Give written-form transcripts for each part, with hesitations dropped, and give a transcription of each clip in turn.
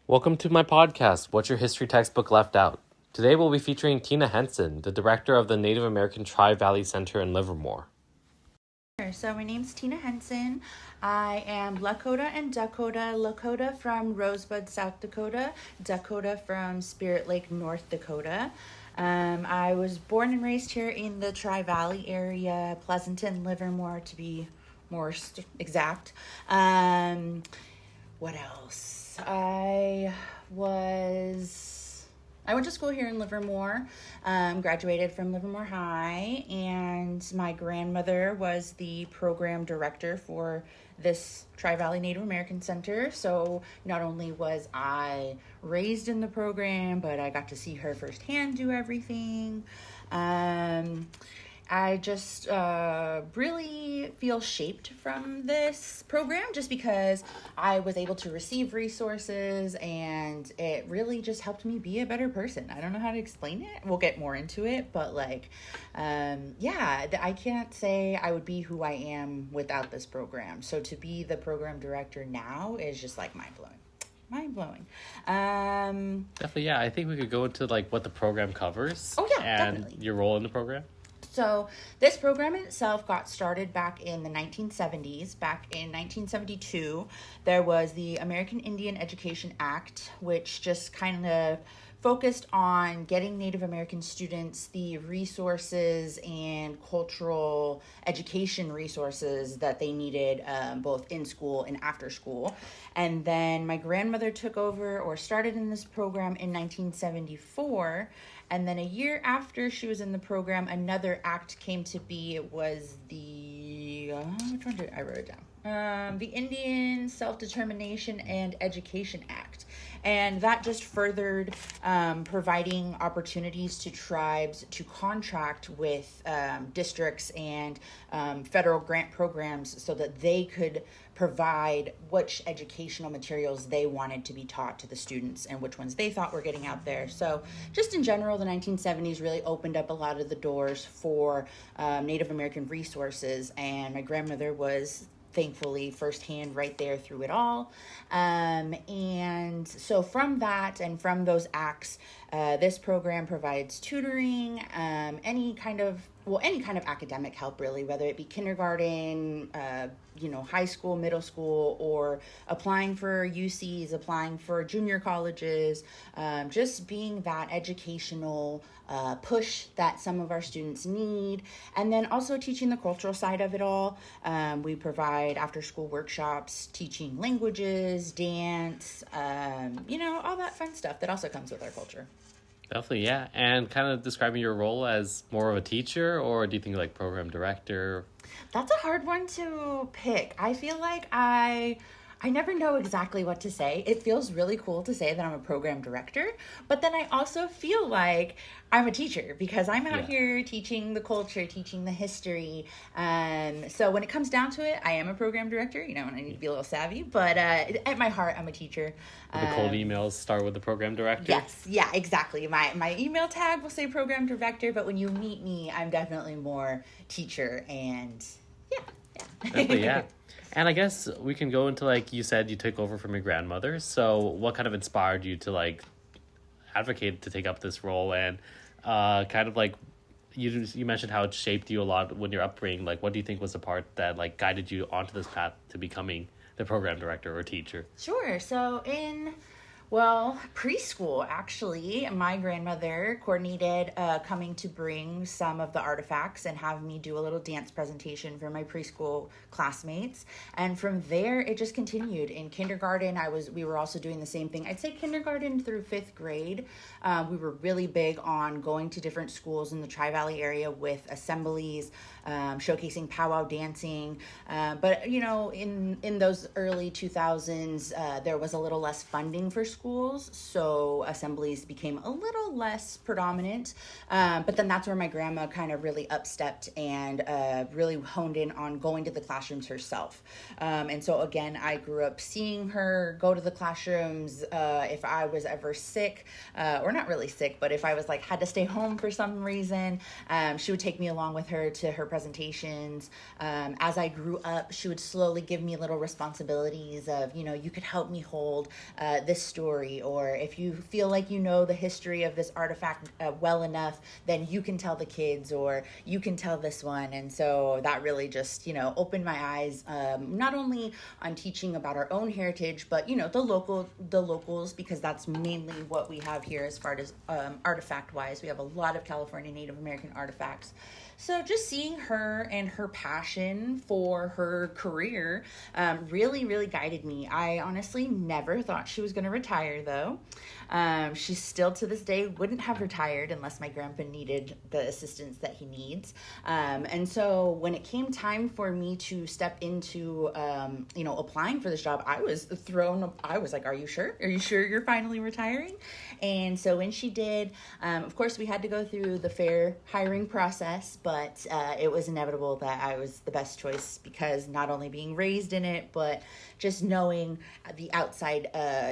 Welcome to my podcast, What's Your History Textbook Left Out? Today we'll be featuring Tina Henson, the director of the Native American Tri-Valley Center in Livermore. So my name's Tina Henson. I am Lakota and Dakota. Lakota from Rosebud, South Dakota. Dakota from Spirit Lake, North Dakota. I was born and raised here in the Tri-Valley area, Pleasanton, Livermore to be more exact. What else? I went to school here in Livermore, graduated from Livermore High, and my grandmother was the program director for this Tri-Valley Native American Center. So not only was I raised in the program, but I got to see her firsthand do everything. I just really feel shaped from this program just because I was able to receive resources and it really just helped me be a better person. I don't know how to explain it. We'll get more into it, but I can't say I would be who I am without this program. So to be the program director now is just like mind-blowing. Definitely, yeah. I think we could go into what the program covers. Oh, yeah, and definitely. Your role in the program. So this program itself got started back in the 1970s. Back in 1972, there was the American Indian Education Act, which just kind of focused on getting Native American students the resources and cultural education resources that they needed both in school and after school. And then my grandmother took over or started in this program in 1974. And then a year after she was in the program, another act came to be. It was I wrote it down. The Indian Self-Determination and Education Act. And that just furthered providing opportunities to tribes to contract with districts and federal grant programs so that they could provide which educational materials they wanted to be taught to the students and which ones they thought were getting out there. So just in general, the 1970s really opened up a lot of the doors for Native American resources, and my grandmother was thankfully firsthand right there through it all. And so from that and from those acts, this program provides tutoring, any kind of academic help really, whether it be kindergarten, high school, middle school, or applying for UCs, applying for junior colleges, just being that educational push that some of our students need. And then also teaching the cultural side of it all. We provide after school workshops, teaching languages, dance, all that fun stuff that also comes with our culture. Definitely, yeah. And kind of describing your role as more of a teacher, or do you think program director? That's a hard one to pick. I feel like I never know exactly what to say. It feels really cool to say that I'm a program director, but then I also feel like I'm a teacher because I'm out here teaching the culture, teaching the history. So when it comes down to it, I am a program director, and I need to be a little savvy, but at my heart, I'm a teacher. The cold emails start with the program director? Yes, yeah, exactly. My email tag will say program director, but when you meet me, I'm definitely more teacher and yeah. Definitely, yeah. And I guess we can go into, you said you took over from your grandmother. So what kind of inspired you to, advocate to take up this role? And you mentioned how it shaped you a lot when your upbringing. What do you think was the part that, guided you onto this path to becoming the program director or teacher? Sure. So preschool, actually, my grandmother coordinated coming to bring some of the artifacts and have me do a little dance presentation for my preschool classmates. And from there, it just continued. In kindergarten, we were also doing the same thing. I'd say kindergarten through 5th grade. We were really big on going to different schools in the Tri-Valley area with assemblies, showcasing powwow dancing. But in those early 2000s, there was a little less funding for schools, so assemblies became a little less predominant. But then that's where my grandma kind of really upstepped and really honed in on going to the classrooms herself. And so again, I grew up seeing her go to the classrooms. If I was ever sick, or not really sick, but if I was had to stay home for some reason, she would take me along with her to her presentations. As I grew up, she would slowly give me little responsibilities of, you could help me hold this story story, or if you feel like you know the history of this artifact well enough, then you can tell the kids, or you can tell this one. And so that really just, opened my eyes, not only on teaching about our own heritage, but, the locals, because that's mainly what we have here as far as artifact wise. We have a lot of California Native American artifacts. So just seeing her and her passion for her career really, really guided me. I honestly never thought she was going to retire, though. She still, to this day, wouldn't have retired unless my grandpa needed the assistance that he needs. And so when it came time for me to step into, applying for this job, I was thrown. I was like, are you sure? Are you sure you're finally retiring? And so when she did, of course, we had to go through the fair hiring process, but it was inevitable that I was the best choice, because not only being raised in it, but just knowing the outside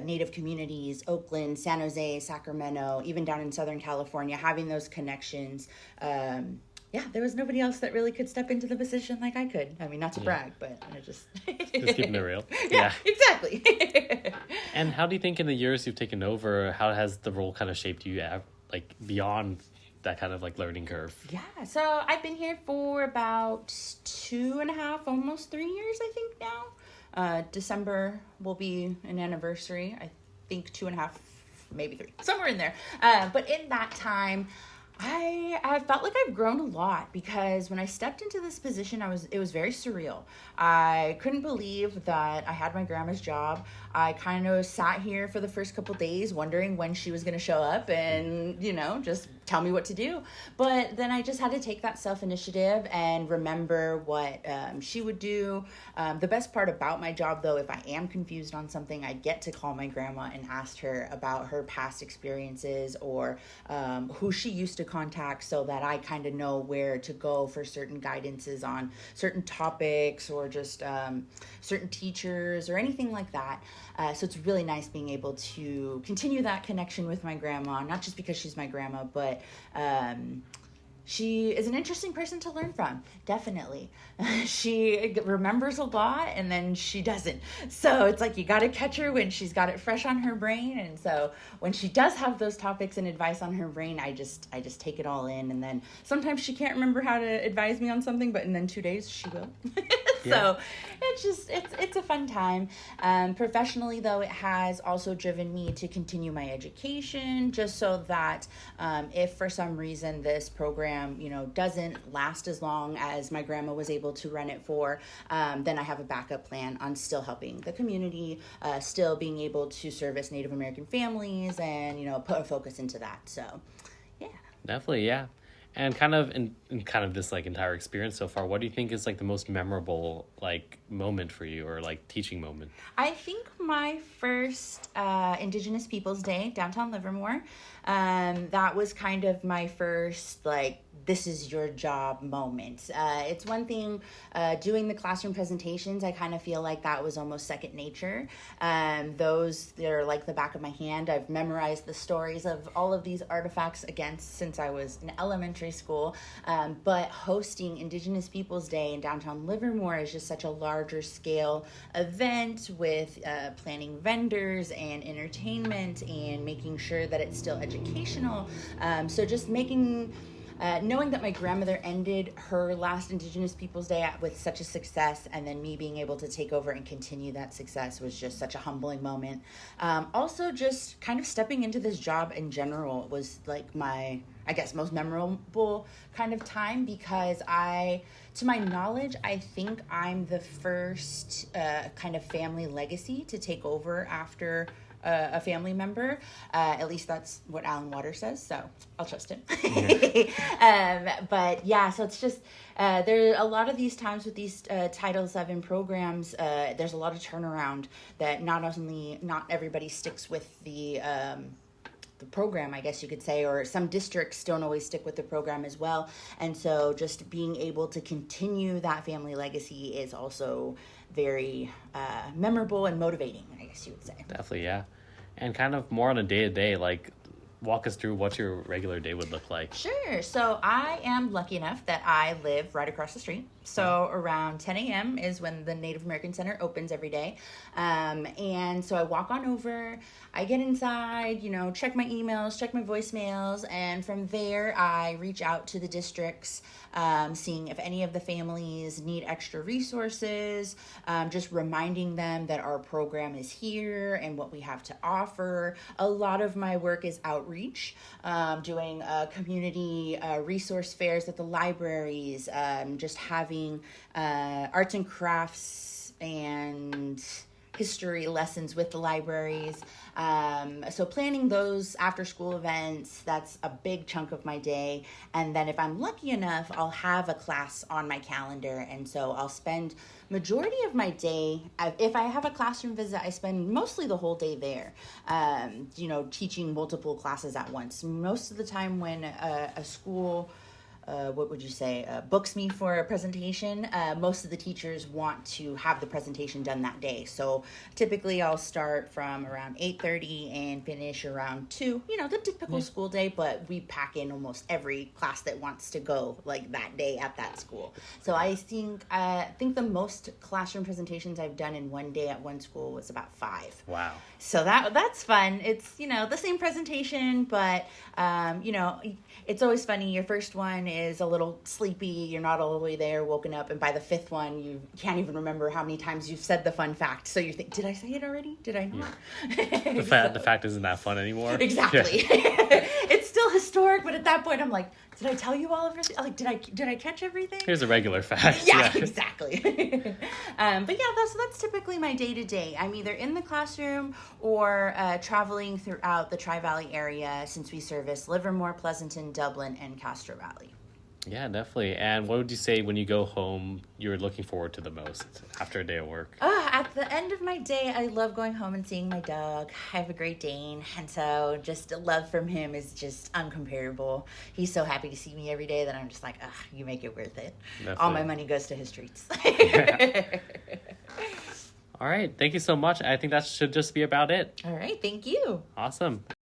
Native communities, Oakland, San Jose, Sacramento, even down in Southern California, having those connections. There was nobody else that really could step into the position like I could. I mean, not to brag, but I just keeping it real. Yeah, exactly. And how do you think in the years you've taken over, how has the role kind of shaped you, like beyond that kind of like learning curve? Yeah, so I've been here for about 2.5, almost 3 years, I think now. December will be an anniversary. I think 2.5, maybe 3, somewhere in there. But in that time, I felt like I've grown a lot, because when I stepped into this position, it was very surreal. I couldn't believe that I had my grandma's job. I kind of sat here for the first couple days wondering when she was going to show up and, just tell me what to do. But then I just had to take that self-initiative and remember what she would do. The best part about my job, though, if I am confused on something, I get to call my grandma and ask her about her past experiences, or who she used to contact, so that I kind of know where to go for certain guidances on certain topics, or just certain teachers or anything like that. So it's really nice being able to continue that connection with my grandma, not just because she's my grandma, but she is an interesting person to learn from, definitely. She remembers a lot, and then she doesn't. So it's like you got to catch her when she's got it fresh on her brain. And so when she does have those topics and advice on her brain, I just take it all in. And then sometimes she can't remember how to advise me on something, but in then 2 days she will. So it's a fun time. Professionally, though, it has also driven me to continue my education, just so that if for some reason this program, doesn't last as long as my grandma was able to run it for, then I have a backup plan on still helping the community, still being able to service Native American families, and, put a focus into that. So, yeah. Definitely, yeah. And kind of in kind of this like entire experience so far, what do you think is like the most memorable like moment for you, or like teaching moment? I think my first Indigenous Peoples Day, downtown Livermore, that was kind of my first like, this is your job moment. It's one thing doing the classroom presentations. I kind of feel like that was almost second nature. Those, they're like the back of my hand. I've memorized the stories of all of these artifacts since I was in elementary school. But hosting Indigenous Peoples Day in downtown Livermore is just such a larger scale event, with planning vendors and entertainment and making sure that it's still educational. So just knowing that my grandmother ended her last Indigenous Peoples Day with such a success, and then me being able to take over and continue that success, was just such a humbling moment. Also, just kind of stepping into this job in general was like my, I guess, most memorable kind of time, because to my knowledge, I think I'm the first kind of family legacy to take over after a family member. At least that's what Alan Waters says, so I'll trust him. But yeah, so it's just, there are a lot of these times with these Title VII programs, there's a lot of turnaround, that not everybody sticks with the program, I guess you could say, or some districts don't always stick with the program as well. And so just being able to continue that family legacy is also very memorable and motivating, I guess you would say. Definitely, yeah. And kind of more on a day-to-day, like, walk us through what your regular day would look like. Sure. So I am lucky enough that I live right across the street. So around 10 a.m. is when the Native American Center opens every day. And so I walk on over, I get inside, check my emails, check my voicemails, and from there I reach out to the districts, seeing if any of the families need extra resources, just reminding them that our program is here and what we have to offer. A lot of my work is outreach, doing community resource fairs at the libraries, just having arts and crafts and history lessons with the libraries. So planning those after school events, that's a big chunk of my day. And then if I'm lucky enough, I'll have a class on my calendar. And so I'll spend majority of my day, if I have a classroom visit, I spend mostly the whole day there, teaching multiple classes at once. Most of the time when a school books me for a presentation, most of the teachers want to have the presentation done that day. So typically I'll start from around 8:30 and finish around 2, the typical school day, but we pack in almost every class that wants to go like that day at that school. So I think the most classroom presentations I've done in one day at one school was about 5. Wow. So that's fun. It's, the same presentation, but, it's always funny. Your first one is a little sleepy. You're not all the way there, woken up. And by the 5th one, you can't even remember how many times you've said the fun fact. So you think, did I say it already? Did I not? Yeah. The fact isn't that fun anymore. Exactly. Yeah. It's still historic, but at that point, I'm like, did I tell you all of everything? Like, did I catch everything? Here's a regular fact. Yeah, exactly. But yeah, that's typically my day-to-day. I'm either in the classroom or traveling throughout the Tri-Valley area, since we service Livermore, Pleasanton, Dublin, and Castro Valley. Yeah, definitely. And what would you say when you go home you're looking forward to the most after a day of work? At the end of my day, I love going home and seeing my dog. I have a Great Dane, and so just a love from him is just uncomparable. He's so happy to see me every day that I'm just like, you make it worth it. Definitely. All my money goes to his treats. All right. Thank you so much. I think that should just be about it. All right. Thank you. Awesome.